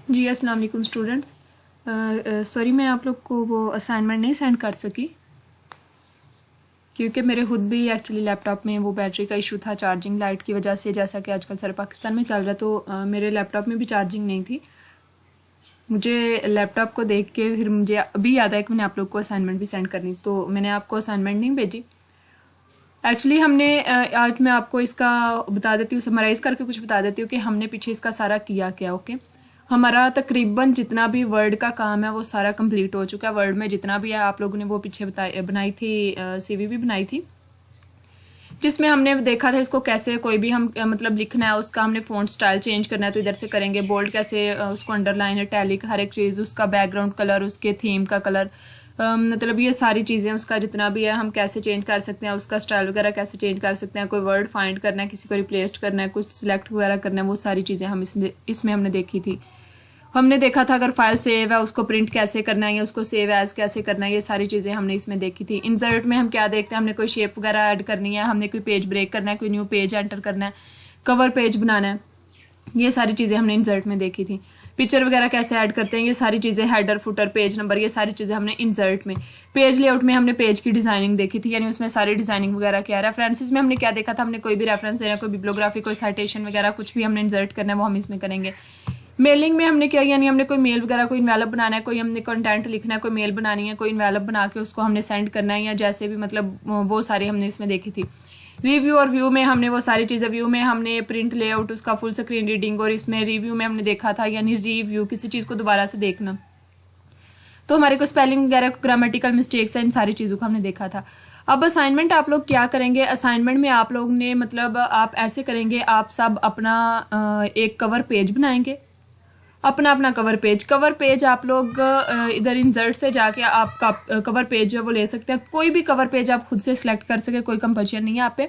जी अस्सलाम वालेकुम students. Sorry मैं आप लोग को वो असाइनमेंट नहीं सेंड कर सकी क्योंकि मेरे खुद भी एक्चुअली लैपटॉप में वो बैटरी का इशू था चार्जिंग लाइट की वजह से, जैसा कि आजकल सारे पाकिस्तान में चल रहा है। तो मेरे लैपटॉप में भी चार्जिंग नहीं थी। मुझे लैपटॉप को देख के फिर मुझे अभी याद आया कि मैंने आप लोग को असाइनमेंट भी सेंड करनी, तो मैंने आपको असाइनमेंट नहीं भेजी। एक्चुअली हमने आज मैं आपको इसका बता देती हूँ, समराइज़ करके कुछ बता देती हूँ कि हमने पीछे इसका सारा किया क्या। ओके, हमारा तकरीबन जितना भी वर्ड का काम है वो सारा कंप्लीट हो चुका है। वर्ड में जितना भी है आप लोगों ने वो पीछे बनाई थी, सीवी भी बनाई थी, जिसमें हमने देखा था इसको कैसे कोई भी हम मतलब लिखना है, उसका हमने फ़ॉन्ट स्टाइल चेंज करना है तो इधर से करेंगे। बोल्ड कैसे, उसको अंडरलाइन, इटैलिक, हर एक चीज़, उसका बैकग्राउंड कलर, उसके थीम का कलर, मतलब ये सारी चीज़ें उसका जितना भी है हम कैसे चेंज कर सकते हैं, उसका स्टाइल वगैरह कैसे चेंज कर सकते हैं, कोई वर्ड फाइंड करना है, किसी को रिप्लेस करना है, कुछ सिलेक्ट वगैरह करना है, वो सारी चीज़ें हम इसमें हमने देखी थी। हमने देखा था अगर फाइल सेव है उसको प्रिंट कैसे करना है या उसको सेव एज कैसे करना है, ये सारी चीज़ें हमने इसमें देखी थी। इंसर्ट में हम क्या देखते हैं, हमने कोई शेप वगैरह ऐड करनी है, हमने कोई पेज ब्रेक करना है, कोई न्यू पेज एंटर करना है, कवर पेज बनाना है, ये सारी चीज़ें हमने इंसर्ट में देखी थी। पिक्चर वगैरह कैसे ऐड करते हैं, ये सारी चीज़ें, हेडर, फुटर, पेज नंबर, ये सारी चीज़ें हमने इंसर्ट में। पेज लेआउट में हमने पेज की डिज़ाइनिंग देखी थी, यानी उसमें सारी डिज़ाइनिंग वगैरह क्या है। रेफरेंसेस में हमने क्या देखा था, हमने कोई भी रेफरेंस देना, कोई बिब्लियोग्राफी, कोई साइटेशन वगैरह कुछ भी हमने इंसर्ट करना है वो हम इसमें करेंगे। मेलिंग में हमने क्या, यानी हमने कोई मेल वगैरह, कोई इन्वेलप बनाना है, कोई हमने कंटेंट लिखना है, कोई मेल बनानी है, कोई इन्वेलप बना के उसको हमने सेंड करना है, या जैसे भी मतलब वो सारी हमने इसमें देखी थी। रिव्यू और व्यू में हमने वो सारी चीज़ें, व्यू में हमने प्रिंट लेआउट, उसका फुल स्क्रीन रीडिंग, और इसमें रिव्यू में हमने देखा था यानी रिव्यू किसी चीज़ को दोबारा से देखना, तो हमारे को स्पेलिंग वगैरह, ग्रामेटिकल मिस्टेक्स है, इन सारी चीज़ों को हमने देखा था। अब असाइनमेंट आप लोग क्या करेंगे, असाइनमेंट में आप लोग ने मतलब आप ऐसे करेंगे, आप सब अपना एक कवर पेज बनाएंगे, अपना अपना कवर पेज आप लोग इधर इंसर्ट से जाके आपका कवर पेज जो है वो ले सकते हैं। कोई भी कवर पेज आप खुद से सिलेक्ट कर सके, कोई कंपल्शन नहीं है आप पे।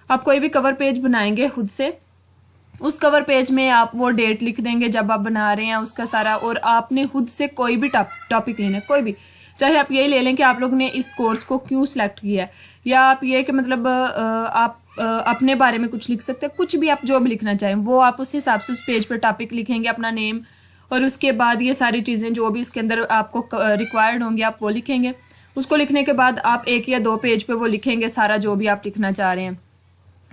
आप कोई भी कवर पेज बनाएंगे खुद से, उस कवर पेज में आप वो डेट लिख देंगे जब आप बना रहे हैं उसका सारा, और आपने खुद से कोई भी टॉपिक लेना है, कोई भी, चाहे आप यही ले लें कि आप लोग ने इस कोर्स को क्यों सिलेक्ट किया है, या आप ये कि मतलब आप अपने बारे में कुछ लिख सकते हैं, कुछ भी आप जो भी लिखना चाहें वो आप उस हिसाब से उस पेज पर टॉपिक लिखेंगे, अपना नेम, और उसके बाद ये सारी चीज़ें जो भी उसके अंदर आपको रिक्वायर्ड होंगी आप वो लिखेंगे। उसको लिखने के बाद आप एक या दो पेज पे वो लिखेंगे सारा जो भी आप लिखना चाह रहे हैं,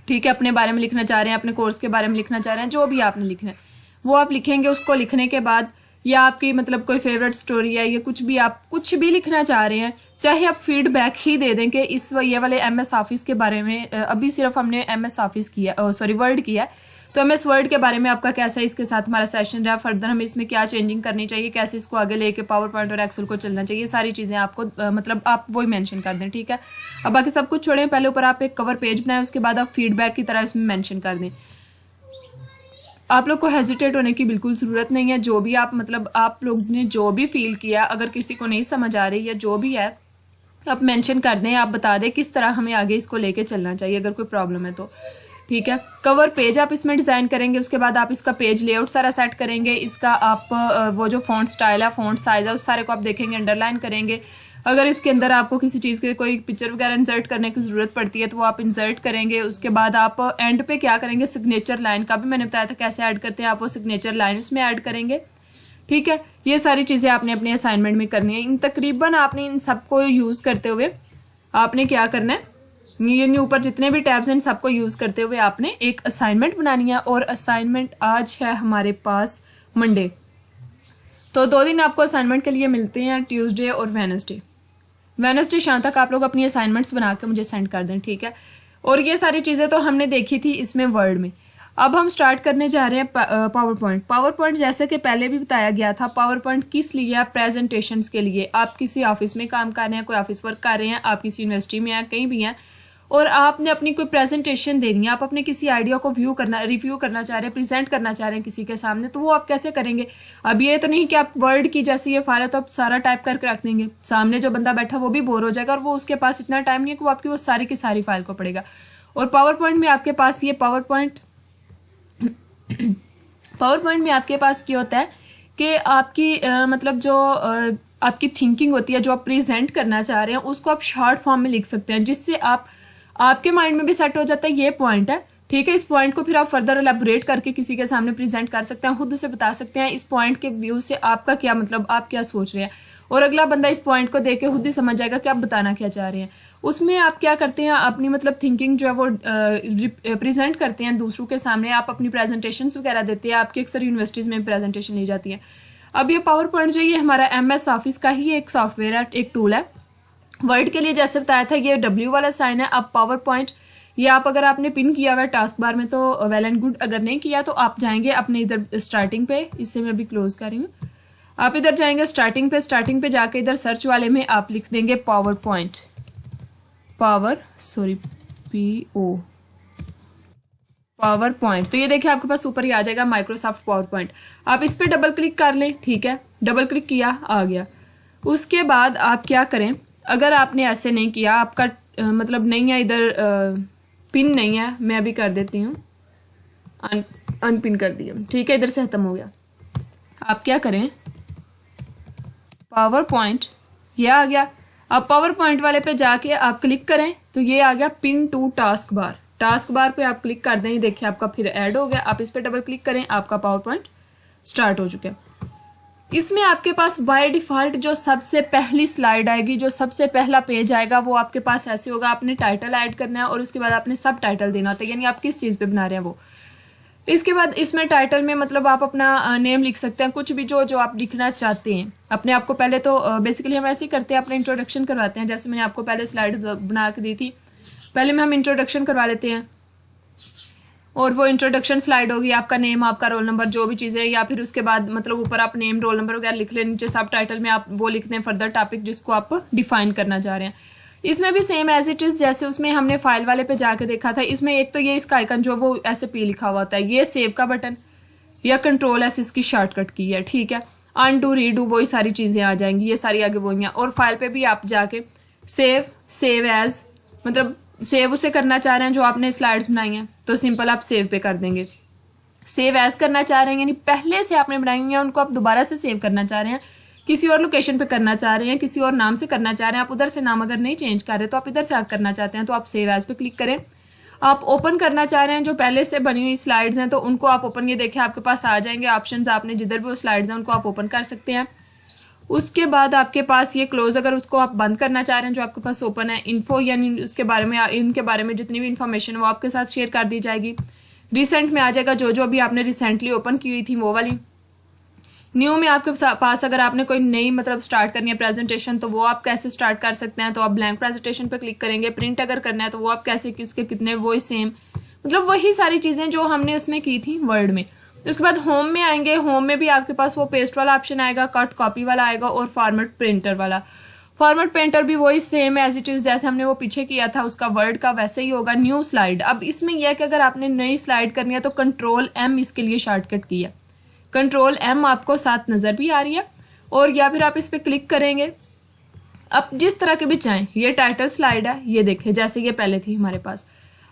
ठीक है, अपने बारे में लिखना चाह रहे हैं, अपने कोर्स के बारे में लिखना चाह रहे हैं, जो भी आपने लिखना है वो आप लिखेंगे। उसको लिखने के बाद या आपकी मतलब कोई फेवरेट स्टोरी है, या कुछ भी आप कुछ भी लिखना चाह रहे हैं, चाहे आप फीडबैक ही दे दें कि इस ये वाले MS ऑफिस के बारे में, अभी सिर्फ हमने MS ऑफिस किया, सॉरी वर्ड किया, तो MS वर्ड के बारे में आपका कैसा है, इसके साथ हमारा सेशन रहा, फर्दर हमें इसमें क्या चेंजिंग करनी चाहिए, कैसे इसको आगे लेके पावर पॉइंट और एक्सेल को चलना चाहिए, सारी चीज़ें आपको मतलब आप वही मेंशन कर दें, ठीक है। अब बाकी सब कुछ छोड़ें, पहले ऊपर आप एक कवर पेज बनाएं, उसके बाद आप फीडबैक की तरह इसमें मेंशन कर दें। आप लोग को हेजिटेट होने की बिल्कुल ज़रूरत नहीं है। जो भी आप मतलब आप लोग ने जो भी फील किया, अगर किसी को नहीं समझ आ रही या जो भी है, आप मेंशन कर दें, आप बता दें किस तरह हमें आगे इसको लेके चलना चाहिए अगर कोई प्रॉब्लम है तो, ठीक है। कवर पेज आप इसमें डिज़ाइन करेंगे, उसके बाद आप इसका पेज लेआउट सारा सेट करेंगे, इसका आप वो जो फॉन्ट स्टाइल है, फॉन्ट साइज है, उस सारे को आप देखेंगे, अंडरलाइन करेंगे। अगर इसके अंदर आपको किसी चीज़ के कोई पिक्चर वगैरह इंसर्ट करने की ज़रूरत पड़ती है तो वो आप इंसर्ट करेंगे। उसके बाद आप एंड पे क्या करेंगे, सिग्नेचर लाइन का भी मैंने बताया था कैसे ऐड करते हैं, आप वो सिग्नेचर लाइन उसमें ऐड करेंगे, ठीक है। ये सारी चीज़ें आपने अपने असाइनमेंट में करनी है। इन तकरीबन आपने इन सबको यूज़ करते हुए आपने क्या करना है, ये ऊपर जितने भी टैब्स हैं सबको यूज़ करते हुए आपने एक असाइनमेंट बनानी है। और असाइनमेंट आज है हमारे पास मंडे, तो 2 दिन आपको असाइनमेंट के लिए मिलते हैं, ट्यूसडे और वेडनेसडे शाम तक आप लोग अपनी असाइनमेंट्स बना के मुझे सेंड कर दें, ठीक है। और ये सारी चीज़ें तो हमने देखी थी इसमें वर्ड में। अब हम स्टार्ट करने जा रहे हैं पावर पॉइंट जैसे कि पहले भी बताया गया था, पावर पॉइंट किस लिए है, प्रेजेंटेशंस के लिए। आप किसी ऑफिस में काम कर रहे हैं, कोई ऑफिस वर्क कर रहे हैं, आप किसी यूनिवर्सिटी में हैं, कहीं भी हैं, और आपने अपनी कोई प्रेजेंटेशन देनी है, आप अपने किसी आइडिया को रिव्यू करना चाह रहे हैं, प्रेजेंट करना चाह रहे हैं किसी के सामने, तो वो आप कैसे करेंगे। अब ये तो नहीं कि आप वर्ड की जैसे ये फाइल है तो आप सारा टाइप करके रख देंगे, सामने जो बंदा बैठा वो भी बोर हो जाएगा और वो उसके पास इतना टाइम नहीं है कि वो आपकी वो सारी की सारी फाइल को पढ़ेगा। और पावर पॉइंट में आपके पास ये पावर पॉइंट में आपके पास क्या होता है कि आपकी मतलब जो आपकी थिंकिंग होती है, जो आप प्रेजेंट करना चाह रहे हैं उसको आप शॉर्ट फॉर्म में लिख सकते हैं, जिससे आपके माइंड में भी सेट हो जाता है ये पॉइंट है, ठीक है। इस पॉइंट को फिर आप फर्दर एलेबोरेट करके किसी के सामने प्रेजेंट कर सकते हैं, खुद उसे बता सकते हैं इस पॉइंट के व्यू से आपका क्या मतलब, आप क्या सोच रहे हैं, और अगला बंदा इस पॉइंट को देख के खुद ही समझ जाएगा कि आप बताना क्या चाह रहे हैं। उसमें आप क्या करते हैं, अपनी मतलब थिंकिंग जो है वो प्रेजेंट करते हैं दूसरों के सामने। आप अपनी प्रेजेंटेशन वगैरह देते हैं, आपकी अक्सर यूनिवर्सिटीज़ में प्रेजेंटेशन ली जाती है। अब ये पावर पॉइंट जो ये हमारा MS ऑफिस का ही एक सॉफ्टवेयर है, एक टूल है। वर्ड के लिए जैसे बताया था ये W वाला साइन है। अब पावर पॉइंट ये आप अगर आपने पिन किया हुआ है टास्क बार में तो वेल एंड गुड, अगर नहीं किया तो आप जाएंगे अपने इधर स्टार्टिंग पे, इससे मैं अभी क्लोज कर रही हूँ। आप इधर जाएंगे स्टार्टिंग पे जाके इधर सर्च वाले में आप लिख देंगे power point, PO power point. तो ये देखिए आपके पास ऊपर ही आ जाएगा माइक्रोसॉफ्ट पावर पॉइंट। आप इस पर डबल क्लिक कर लें, ठीक है, डबल क्लिक किया, आ गया। उसके बाद आप क्या करें, अगर आपने ऐसे नहीं किया, आपका मतलब नहीं है इधर पिन नहीं है, मैं अभी कर देती हूँ, अनपिन कर दिया, ठीक है, इधर से खत्म हो गया। आप क्या करें, पावर पॉइंट ये आ गया। अब पावर पॉइंट वाले पे जाके आप क्लिक करें तो ये आ गया pin to task bar. Task bar पे आप क्लिक कर दें, देखिए आपका फिर ऐड हो गया। आप इस पे डबल क्लिक करें, आपका पावर पॉइंट स्टार्ट हो चुका है। इसमें आपके पास बाय डिफॉल्ट जो सबसे पहली स्लाइड आएगी, जो सबसे पहला पेज आएगा, वो आपके पास ऐसे होगा। आपने टाइटल ऐड करना है और उसके बाद आपने सब टाइटल देना होता है, यानी आप किस चीज़ पे बना रहे हैं वो। इसके बाद इसमें टाइटल में मतलब आप अपना नेम लिख सकते हैं, कुछ भी जो आप लिखना चाहते हैं अपने आप को। पहले तो बेसिकली हम ऐसे ही करते हैं, अपना इंट्रोडक्शन करवाते हैं, जैसे मैंने आपको पहले स्लाइड बना के दी थी। पहले में हम इंट्रोडक्शन करवा लेते हैं और वो इंट्रोडक्शन स्लाइड होगी, आपका नेम, आपका रोल नंबर, जो भी चीज़ें, या फिर उसके बाद मतलब ऊपर आप नेम, रोल नंबर वगैरह लिख लें, नीचे सब टाइटल में आप वो लिखते हैं फर्दर टॉपिक जिसको आप डिफाइन करना चाह रहे हैं। इसमें भी सेम एज इट इज़ जैसे उसमें हमने फाइल वाले पे जाके देखा था। इसमें एक तो ये इसका आइकन जो वो ऐसे P लिखा हुआ होता है, ये सेव का बटन या Ctrl+S इसकी शॉर्टकट की है, ठीक है। अनडू, रीडू, वही सारी चीज़ें आ जाएंगी, ये सारी आगे वही हैं। और फाइल पे भी आप जाके सेव एज, मतलब सेव उसे करना चाह रहे हैं जो आपने स्लाइड्स बनाई हैं, तो सिंपल आप सेव पे कर देंगे। सेव एज करना चाह रहे हैं यानी पहले से आपने बनाई हैं उनको आप दोबारा से सेव करना चाह रहे हैं, किसी और लोकेशन पे करना चाह रहे हैं, किसी और नाम से करना चाह रहे हैं, आप उधर से नाम अगर नहीं चेंज कर रहे तो आप इधर से करना चाहते हैं तो आप सेव एज पे क्लिक करें। आप ओपन करना चाह रहे हैं जो पहले से बनी हुई स्लाइड्स हैं तो उनको आप ओपन, ये देखिए आपके पास आ जाएंगे ऑप्शंस, आपने जिधर भी वो स्लाइड्स हैं उनको आप ओपन कर सकते हैं। उसके बाद आपके पास ये क्लोज, अगर उसको आप बंद करना चाह रहे हैं जो आपके पास ओपन है, इन्फो यानी उसके बारे में, इनके बारे में जितनी भी इन्फॉर्मेशन वो आपके साथ शेयर कर दी जाएगी। रिसेंट में आ जाएगा जो अभी आपने रिसेंटली ओपन की हुई थी वो वाली। न्यू में आपके पास अगर आपने कोई नई मतलब स्टार्ट करनी है प्रेजेंटेशन तो वो आप कैसे स्टार्ट कर सकते हैं, तो आप ब्लैंक प्रेजेंटेशन पे क्लिक करेंगे। प्रिंट अगर करना है तो वो आप कैसे, किसके कितने, वो सेम मतलब वही सारी चीज़ें जो हमने उसमें की थी वर्ड में। उसके बाद होम में आएंगे, होम में भी आपके पास वो पेस्ट वाला ऑप्शन आएगा, कट कॉपी वाला आएगा और फॉर्मेट प्रिंटर वाला। फॉर्मेट प्रिंटर भी वही सेम एज इट इज़ जैसे हमने वो पीछे किया था उसका वर्ड का, वैसे ही होगा। न्यू स्लाइड, अब इसमें यह है कि अगर आपने नई स्लाइड करनी है तो Ctrl+M इसके लिए शॉर्टकट की है। Ctrl+M आपको साथ नज़र भी आ रही है, और या फिर आप इस पर क्लिक करेंगे। अब जिस तरह के भी चाहें, ये टाइटल स्लाइड है, ये देखें जैसे ये पहले थी हमारे पास।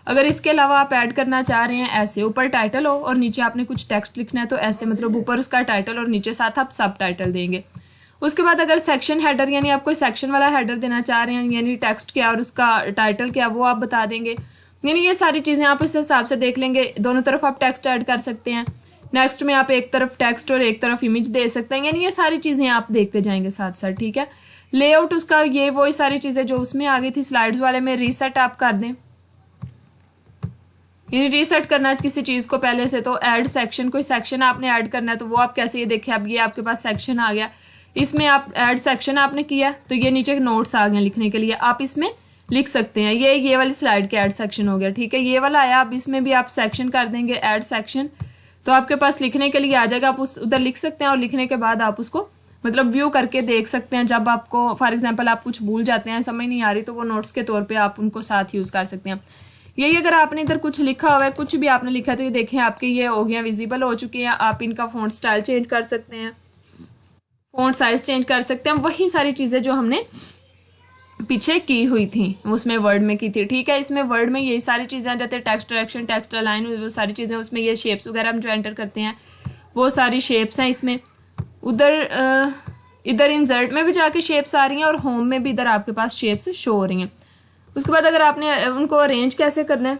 अगर इसके अलावा आप ऐड करना चाह रहे हैं ऐसे, ऊपर टाइटल हो और नीचे आपने कुछ टेक्स्ट लिखना है तो ऐसे, मतलब ऊपर उसका टाइटल और नीचे साथ आप सब टाइटल देंगे। उसके बाद अगर सेक्शन हेडर यानी आप कोई सेक्शन वाला हेडर देना चाह रहे हैं, यानी टेक्स्ट क्या और उसका टाइटल क्या वो आप बता देंगे। यानी ये सारी चीज़ें आप इस हिसाब से देख लेंगे। दोनों तरफ आप टेक्स्ट ऐड कर सकते हैं। नेक्स्ट में आप एक तरफ टेक्स्ट और एक तरफ इमेज दे सकते हैं, यानी ये सारी चीज़ें आप देखते जाएंगे साथ साथ, ठीक है। लेआउट उसका ये वही सारी चीज़ें जो उसमें आ गई थी स्लाइड्स वाले में, रीसेट आप कर दें। यानी रीसेट करना है किसी चीज़ को पहले से, तो ऐड सेक्शन, कोई सेक्शन आपने ऐड करना है तो वो आप कैसे, ये देखिए अब ये आपके पास सेक्शन आ गया। इसमें आप ऐड सेक्शन आपने किया तो ये नीचे नोट्स आ गए लिखने के लिए, आप इसमें लिख सकते हैं। ये वाली स्लाइड के ऐड सेक्शन हो गया, ठीक है। ये वाला आया, अब इसमें भी आप सेक्शन कर देंगे ऐड सेक्शन, तो आपके पास लिखने के लिए आ जाएगा। आप उस उधर लिख सकते हैं और लिखने के बाद आप उसको मतलब व्यू करके देख सकते हैं। जब आपको फॉर एग्जांपल आप कुछ भूल जाते हैं, समझ नहीं आ रही, तो वो नोट्स के तौर पे आप उनको साथ यूज़ कर सकते हैं। यही अगर आपने इधर कुछ लिखा हुआ है, कुछ भी आपने लिखा तो ये देखें आपके ये हो गया, विजिबल हो चुके हैं। आप इनका फ़ॉन्ट स्टाइल चेंज कर सकते हैं, फ़ॉन्ट साइज चेंज कर सकते हैं, वही सारी चीज़ें जो हमने पीछे की हुई थी उसमें वर्ड में की थी, ठीक है। इसमें वर्ड में यही सारी चीज़ें आ जाती है, टेक्स्ट डायरेक्शन, टेक्स्ट अलाइन, वो सारी चीज़ें उसमें, ये शेप्स वगैरह हम जो एंटर करते हैं वो सारी शेप्स हैं इसमें। उधर इधर इंसर्ट में भी जाके शेप्स आ रही हैं और होम में भी इधर आपके पास शेप्स शो हो रही हैं। उसके बाद अगर आपने उनको अरेंज कैसे करना है,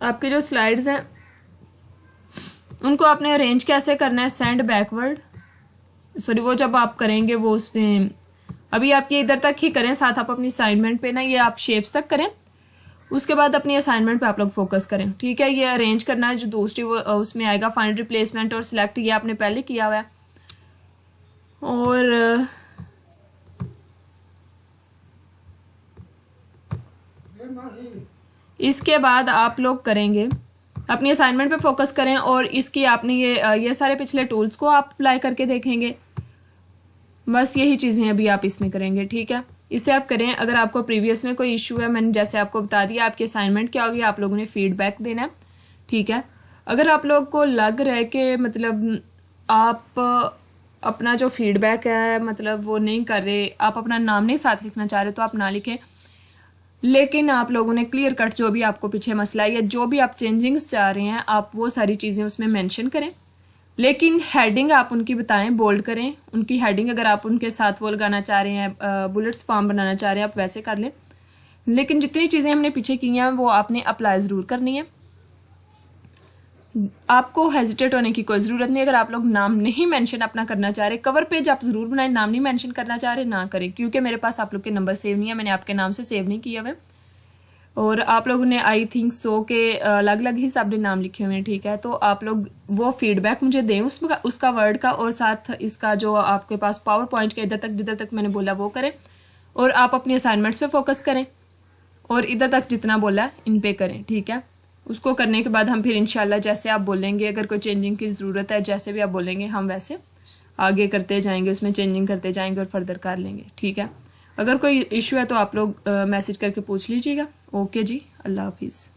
आपके जो स्लाइड्स हैं उनको आपने अरेंज कैसे करना है, सेंड बैकवर्ड, सॉरी वो जब आप करेंगे वो उसमें, अभी आप ये इधर तक ही करें, साथ आप अपनी असाइनमेंट पे ना ये आप शेप्स तक करें, उसके बाद अपनी असाइनमेंट पे आप लोग फोकस करें, ठीक है। ये अरेंज करना है जो दूसरी वो उसमें आएगा फाइंड रिप्लेसमेंट और सिलेक्ट, ये आपने पहले किया हुआ है। और इसके बाद आप लोग करेंगे अपनी असाइनमेंट पे फोकस करें, और इसकी आपने ये सारे पिछले टूल्स को आप अप्लाई करके देखेंगे। बस यही चीज़ें अभी आप इसमें करेंगे, ठीक है। इसे आप करें। अगर आपको प्रीवियस में कोई इशू है, मैंने जैसे आपको बता दिया आपकी असाइनमेंट क्या होगी, आप लोगों ने फीडबैक देना है, ठीक है। अगर आप लोग को लग रहा है कि मतलब आप अपना जो फीडबैक है मतलब वो नहीं कर रहे, आप अपना नाम नहीं साथ लिखना चाह रहे, तो आप ना लिखें। लेकिन आप लोगों ने क्लियर कट जो भी आपको पीछे मसला है या जो भी आप चेंजिंग्स चाह रहे हैं, आप वो सारी चीज़ें उसमें मेंशन करें। लेकिन हेडिंग आप उनकी बताएं, बोल्ड करें उनकी हेडिंग। अगर आप उनके साथ वो लगाना चाह रहे हैं, बुलेट्स फॉर्म बनाना चाह रहे हैं, आप वैसे कर लें। लेकिन जितनी चीज़ें हमने पीछे की हैं वो आपने अप्लाई ज़रूर करनी है। आपको हेजिटेट होने की कोई ज़रूरत नहीं। अगर आप लोग नाम नहीं मेंशन अपना करना चाह रहे, कवर पेज आप ज़रूर बनाएं, नाम नहीं मेंशन करना चाह रहे ना करें, क्योंकि मेरे पास आप लोग के नंबर सेव नहीं है, मैंने आपके नाम से सेव नहीं किया हुआ। और आप लोगों ने आई थिंक सो के अलग अलग ही सबने नाम लिखे हुए हैं, ठीक है। तो आप लोग वो फीडबैक मुझे दें उसका वर्ड का, और साथ इसका जो आपके पास पावर पॉइंट के इधर तक जिधर तक मैंने बोला वो करें, और आप अपनी असाइनमेंट्स पे फोकस करें, और इधर तक जितना बोला है इन पे करें, ठीक है। उसको करने के बाद हम फिर इंशाल्लाह जैसे आप बोलेंगे, अगर कोई चेंजिंग की ज़रूरत है जैसे भी आप बोलेंगे, हम वैसे आगे करते जाएंगे, उसमें चेंजिंग करते जाएंगे और फर्दर कर लेंगे, ठीक है। अगर कोई इशू है तो आप लोग मैसेज करके पूछ लीजिएगा। ओके जी, अल्लाह हाफिज़।